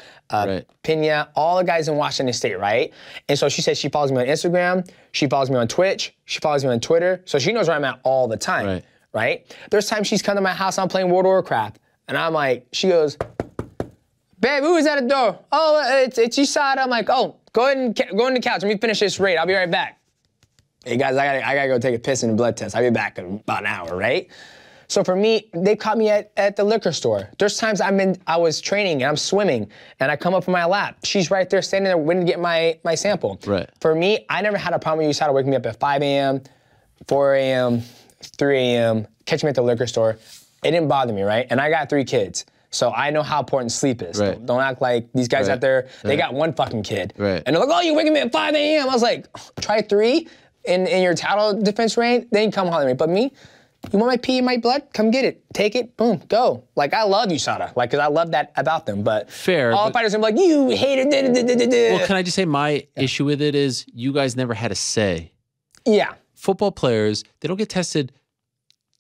Pena, all the guys in Washington State, right? And so she said she follows me on Instagram, she follows me on Twitch, she follows me on Twitter, so she knows where I'm at all the time, right? There's times she's come to my house, I'm playing World of Warcraft, and I'm like, she goes, babe, who is at the door? Oh, it's USADA. I'm like, oh, go ahead and go on the couch. Let me finish this raid. I'll be right back. Hey guys, I gotta go take a piss and a blood test. I'll be back in about an hour, right? So for me, they caught me at the liquor store. There's times I was training and I'm swimming and I come up from my lap. She's right there standing there waiting to get my sample. Right. For me, I never had a problem with USADA waking me up at 5 a.m., 4 a.m., 3 a.m., catch me at the liquor store. It didn't bother me, right? And I got 3 kids. So I know how important sleep is. Right. Don't act like these guys out there, they got 1 fucking kid. Right. And they're like, oh, you're waking me at 5 a.m. I was like, try 3 in your title defense range, then you come holler at me. But me, you want my pee and my blood? Come get it. Take it, boom, go. Like, I love USADA, like, because I love that about them. But fair, all fighters are like, you hate it. Well, can I just say my issue with it is you guys never had a say. Yeah. Football players, they don't get tested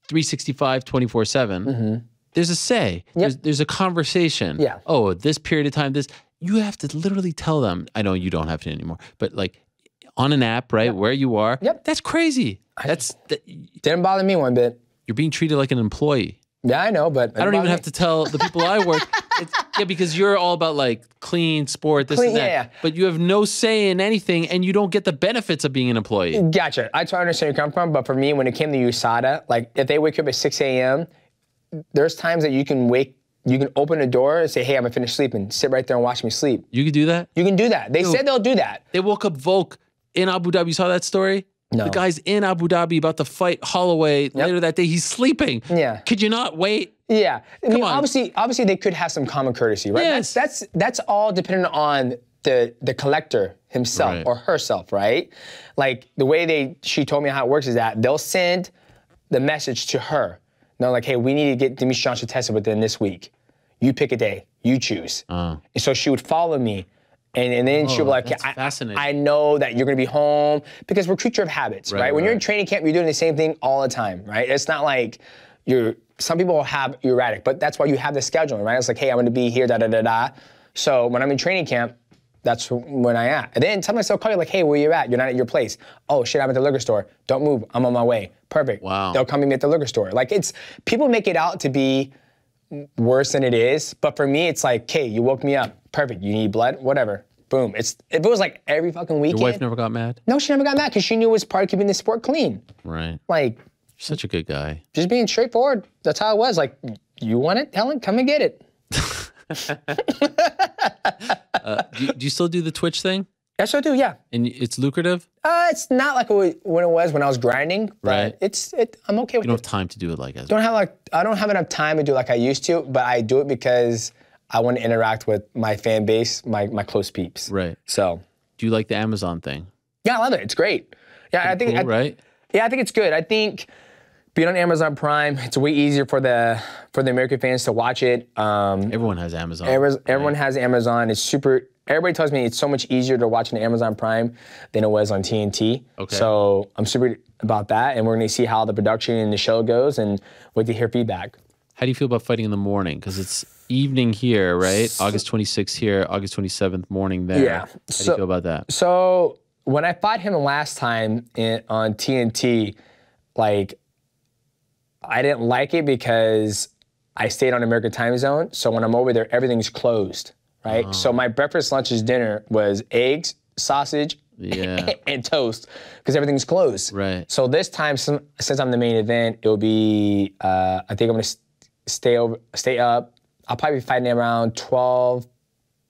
365, 24/7. There's a say. There's a conversation. Yeah. Oh, this period of time, this. You have to literally tell them. I know you don't have to anymore, but like on an app, right, where you are. Yep. That's crazy. Didn't bother me one bit. You're being treated like an employee. Yeah, I know, but I don't even have to tell the people I work. Because you're all about like clean sport, this and that. Yeah. But you have no say in anything, and you don't get the benefits of being an employee. Gotcha. I totally understand where you come from, but for me, when it came to USADA, like if they wake up at 6 a.m., there's times that you can open the door and say, hey, I'm gonna finish sleeping. Sit right there and watch me sleep. You can do that? You can do that. They said they'll do that. They woke up Volk in Abu Dhabi. You saw that story? No. The guy's in Abu Dhabi about to fight Holloway later that day. He's sleeping. Yeah. Could you not wait? Yeah. I mean, on. obviously they could have some common courtesy, right? Yes. That's all dependent on the collector himself or herself, right? Like the way she told me how it works is that they'll send the message to her. They're like, hey, we need to get Demetrious Johnson tested within this week. You pick a day. You choose. And so she would follow me. And then she'll be like, I know that you're going to be home because we're a creature of habits, right? When you're in training camp, you're doing the same thing all the time, right? It's not like some people have erratic, but that's why you have the scheduling, right? It's like, hey, I'm going to be here, da-da-da-da. So when I'm in training camp, that's when I am. And then sometimes they'll call you like, hey, where you at? You're not at your place. Oh, shit, I'm at the liquor store. Don't move. I'm on my way. Perfect. Wow. They'll come meet me at the liquor store. Like people make it out to be worse than it is. But for me, it's like, hey, you woke me up. Perfect. You need blood? Whatever. Boom. If it was like every fucking weekend. Your wife never got mad? No, she never got mad because she knew it was part of keeping the sport clean. Right. Like. Such a good guy. Just being straightforward. That's how it was. Like, you want it, Helen? Come and get it. Do you still do the Twitch thing? Yes, I do, yeah. And it's lucrative? It's not like when it was when I was grinding, but I'm okay with it. You don't have time to do it like as I don't have enough time to do it like I used to, but I do it because I want to interact with my fan base, my close peeps. Right. So. Do you like the Amazon thing? Yeah, I love it. It's great. Yeah, I think. Cool, right? Yeah, I think it's good. I think being on Amazon Prime, it's way easier for the American fans to watch it. Everyone has Amazon. Everyone has Amazon. It's super. Everybody tells me it's so much easier to watch on Amazon Prime than it was on TNT. Okay. So I'm super about that, and we're going to see how the production and the show goes, and wait to hear feedback. How do you feel about fighting in the morning? Because it's evening here, right? August 26th here, August 27th morning there. Yeah. How do you feel about that? So when I fought him last time on TNT, like, I didn't like it because I stayed on American time zone. So when I'm over there, everything's closed, right? Oh. So my breakfast, lunch, and dinner was eggs, sausage, and toast because everything's closed. Right. So this time, since I'm the main event, it'll be, I think I'm going to stay up. I'll probably be fighting around 12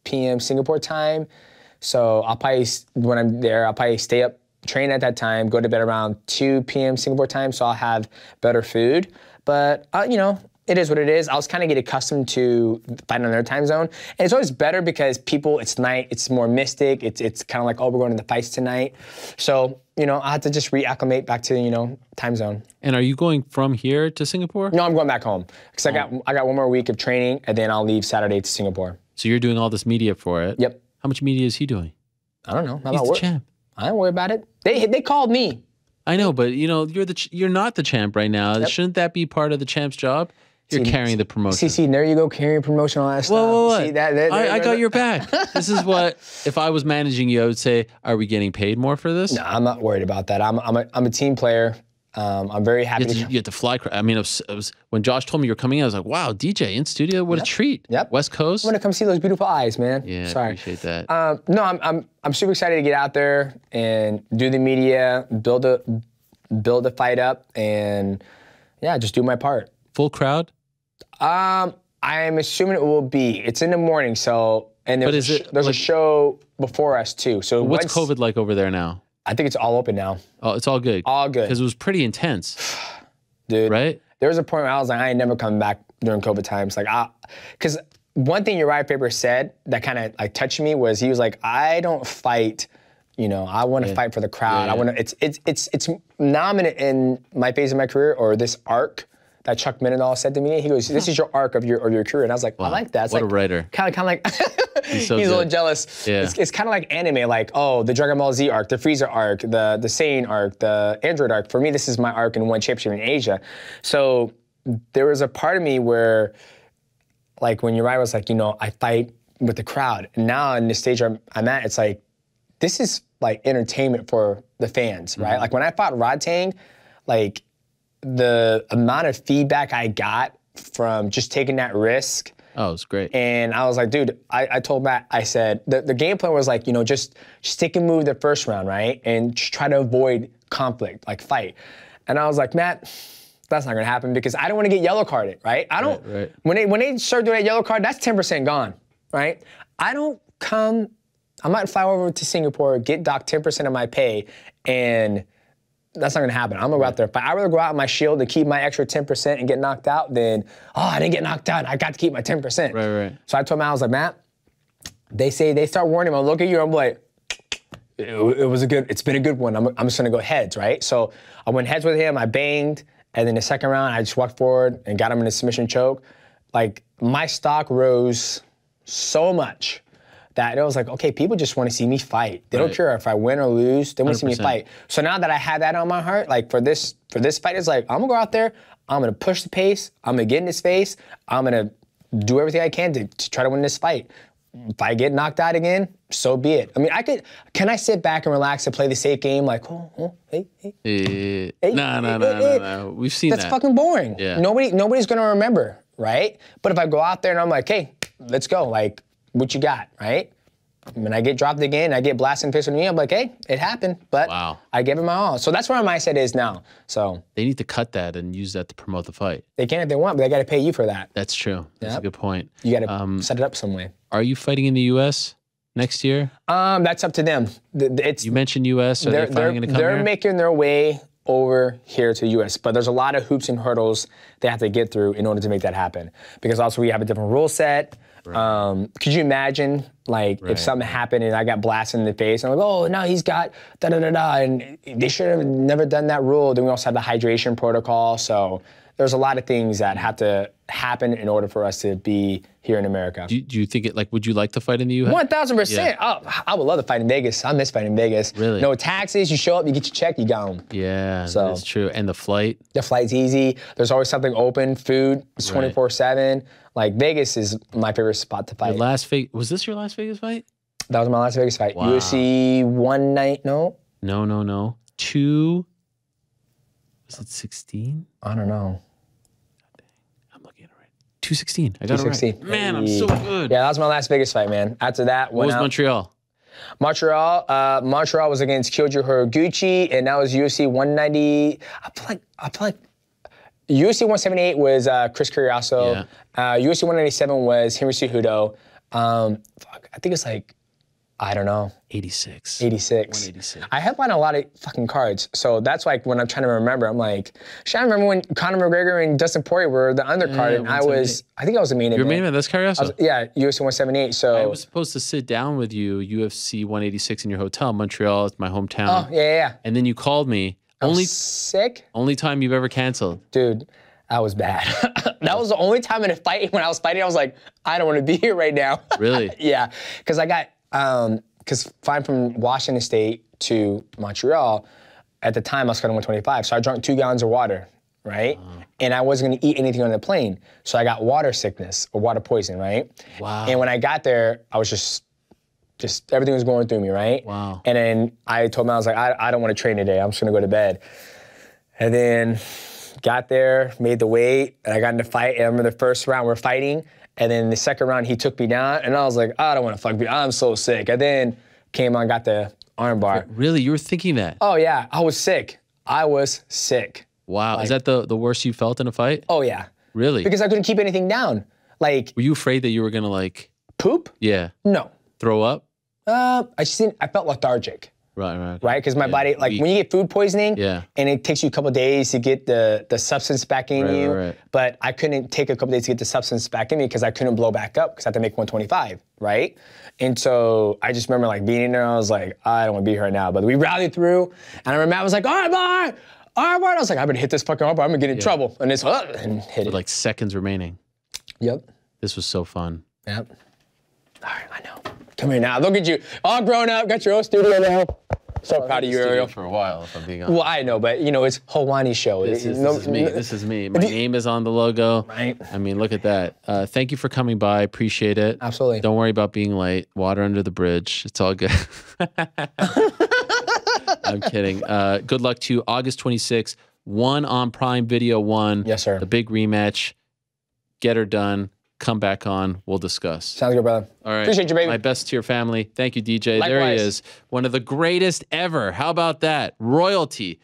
p.m. Singapore time. So I'll probably, when I'm there, I'll probably stay up, train at that time, go to bed around 2 p.m. Singapore time, so I'll have better food. But, you know, it is what it is. I was kind of get accustomed to fighting on their time zone. And it's always better because it's night, it's more mystic, it's kind of like, oh, we're going to the fights tonight. So, you know, I have to just reacclimate back to, you know, time zone. And are you going from here to Singapore? No, I'm going back home. Because I got one more week of training, and then I'll leave Saturday to Singapore. So you're doing all this media for it? Yep. How much media is he doing? I don't know. He's the champ. I don't worry about it. They called me. I know, but you know, you're not the champ right now. Yep. Shouldn't that be part of the champ's job? You're carrying the promotion. See, there you go, carrying promotion, all that stuff. Whoa. See, I got your back. This is what, if I was managing you, I would say, are we getting paid more for this? No, I'm not worried about that. I'm a team player. I'm very happy. You had to fly. I mean, it was, when Josh told me you were coming in, I was like, wow, DJ in studio, what a treat. Yep. West Coast. I want to come see those beautiful eyes, man. Yeah, Sorry. appreciate that. No, I'm super excited to get out there and do the media, build a fight up, and yeah, just do my part. Full crowd? I'm assuming it will be. It's in the morning, so there's a show before us too. So what's COVID like over there now? I think it's all open now. Oh, it's all good. All good. Because it was pretty intense, dude. Right? There was a point where I was like, I ain't never coming back during COVID times. Like, because one thing Uriah Faber said that kind of like touched me was he was like, I don't fight. You know, I want to fight for the crowd. Yeah. I want to. It's now I'm in my phase of my career, or this arc that Chuck Mindendahl said to me. He goes, "This is your arc of your career," and I was like, wow. I like that. It's what like, a writer. Kind of like. He's a little jealous. Yeah. It's kind of like anime, like, oh, the Dragon Ball Z arc, the Frieza arc, the Saiyan arc, the Android arc. For me, this is my arc in one championship in Asia. So there was a part of me where, like, when Uriah was like, you know, I fight with the crowd. And now in the stage I'm at, it's like, this is like entertainment for the fans, right? Like when I fought Rodtang, like the amount of feedback I got from just taking that risk. Oh, it's great. And I was like, dude, I told Matt, I said, the game plan was like, you know, just stick and move the first round, right? And just try to avoid conflict, like fight. And I was like, Matt, that's not gonna happen because I don't wanna get yellow carded, right? I don't, right. When they start doing that yellow card, that's 10% gone, right? I might fly over to Singapore, get docked 10% of my pay, and that's not gonna happen. I'm gonna go out there. But I'd rather go out with my shield and keep my extra 10% and get knocked out than, oh, I didn't get knocked out. I got to keep my 10%. Right. So I told Matt, I was like, Matt, they start warning me. I look at you, I'm like, it's been a good one. I'm just gonna go heads, right? So I went heads with him, I banged, and then the second round, I just walked forward and got him in a submission choke. Like, my stock rose so much that it was like, okay, people just want to see me fight. They don't care if I win or lose. They want to see me fight. So now that I have that on my heart, like for this fight, it's like, I'm gonna go out there, I'm gonna push the pace, I'm gonna get in his face, I'm gonna do everything I can to try to win this fight. If I get knocked out again, so be it. I mean, can I sit back and relax and play the safe game like, hey? No. We've seen that. That's fucking boring. Yeah. Nobody's gonna remember, right? But if I go out there and I'm like, hey, let's go, like, what you got, right? When I get dropped again, I get blasted in the face with me, I'm like, hey, it happened, but I gave it my all. So that's where my mindset is now. So they need to cut that and use that to promote the fight. They can if they want, but they got to pay you for that. That's true. That's a good point. You got to set it up some way. Are you fighting in the U.S. next year? That's up to them. You mentioned U.S. Are they finally going to come here? They're making their way over here to the U.S., but there's a lot of hoops and hurdles they have to get through in order to make that happen. Because also we have a different rule set. Right. Could you imagine, like, if something happened and I got blasted in the face, and I'm like, oh, no, he's got da-da-da-da, and they should have never done that rule. Then we also have the hydration protocol. So there's a lot of things that have to happen in order for us to be here in America. Do you think would you like to fight in the U.S.? 1,000%. Yeah. Oh, I would love to fight in Vegas. I miss fighting in Vegas. Really? No taxes. You show up, you get your check, you go home. Yeah, that's true. And the flight? The flight's easy. There's always something open. Food is 24/7. Like, Vegas is my favorite spot to fight. Was this your Las Vegas fight? That was my Las Vegas fight. Wow. UFC one night, no? No. Was it 16? I don't know. 216. I got it right. Man, I'm so good. Yeah, that was my Las Vegas fight, man. After that, what was Montreal? Montreal was against Kyoji Horiguchi, and that was UFC 190. I feel like UFC 178 was Chris Curiaso. Yeah. UFC 197 was Henry Cejudo. I think it's like, I don't know. 86. 186. I headlined a lot of fucking cards, so that's like when I'm trying to remember. I'm like, I remember when Conor McGregor and Dustin Poirier were the undercard, and I think I was the main event. Your main event, that's Curiaso? Yeah, UFC 178, so. I was supposed to sit down with you, UFC 186 in your hotel, Montreal, it's my hometown. Oh, yeah. And then you called me. Sick? Only time you've ever canceled. Dude, that was bad. That was the only time in a fight when I was fighting, I was like, I don't want to be here right now. Really? Yeah, because I got, because flying from Washington State to Montreal, at the time I was cutting 125, so I drank 2 gallons of water, right? and I wasn't gonna eat anything on the plane. So I got water sickness or water poisoning, right? Wow. And when I got there, I was just everything was going through me, right? Wow. And then I told him, I was like, I don't want to train today. I'm just gonna go to bed. And then got there, made the weight, and I got in the fight. And I remember the first round we're fighting, and then the second round he took me down, and I was like, I don't want to fuck you. I'm so sick. And then came on, got the arm bar. Really? You were thinking that? Oh yeah, I was sick. I was sick. Wow. Is that the worst you felt in a fight? Oh yeah. Really? Because I couldn't keep anything down. Like, were you afraid that you were gonna like poop? Yeah. No. Throw up? I just didn't, I felt lethargic. Right. Right? Because my body, like when you get food poisoning, and it takes you a couple of days to get the substance back in you. Right. But I couldn't take a couple of days to get the substance back in me because I couldn't blow back up because I had to make 125, right? And so I just remember like being in there, I was like, I don't want to be here right now. But we rallied through, and I remember Matt was like, arm bar! I was like, I'm gonna hit this fucking arm bar, I'm gonna get in trouble. And it's and hit it. With like seconds remaining. Yep. This was so fun. Yep. All right, I know. Come here now. Look at you. All grown up, got your own studio now. So proud of you, Ariel. For a while, if I'm being honest. Well, I know, but you know, it's Hawani show. This is me. This is me. My name is on the logo. Right. I mean, look at that. Thank you for coming by. Appreciate it. Absolutely. Don't worry about being late. Water under the bridge. It's all good. I'm kidding. Good luck to you. August 26th. 1 on Prime Video 1. Yes, sir. The big rematch. Get her done. Come back on. We'll discuss. Sounds good, brother. All right. Appreciate you, baby. My best to your family. Thank you, DJ. Likewise. There he is. One of the greatest ever. How about that? Royalty.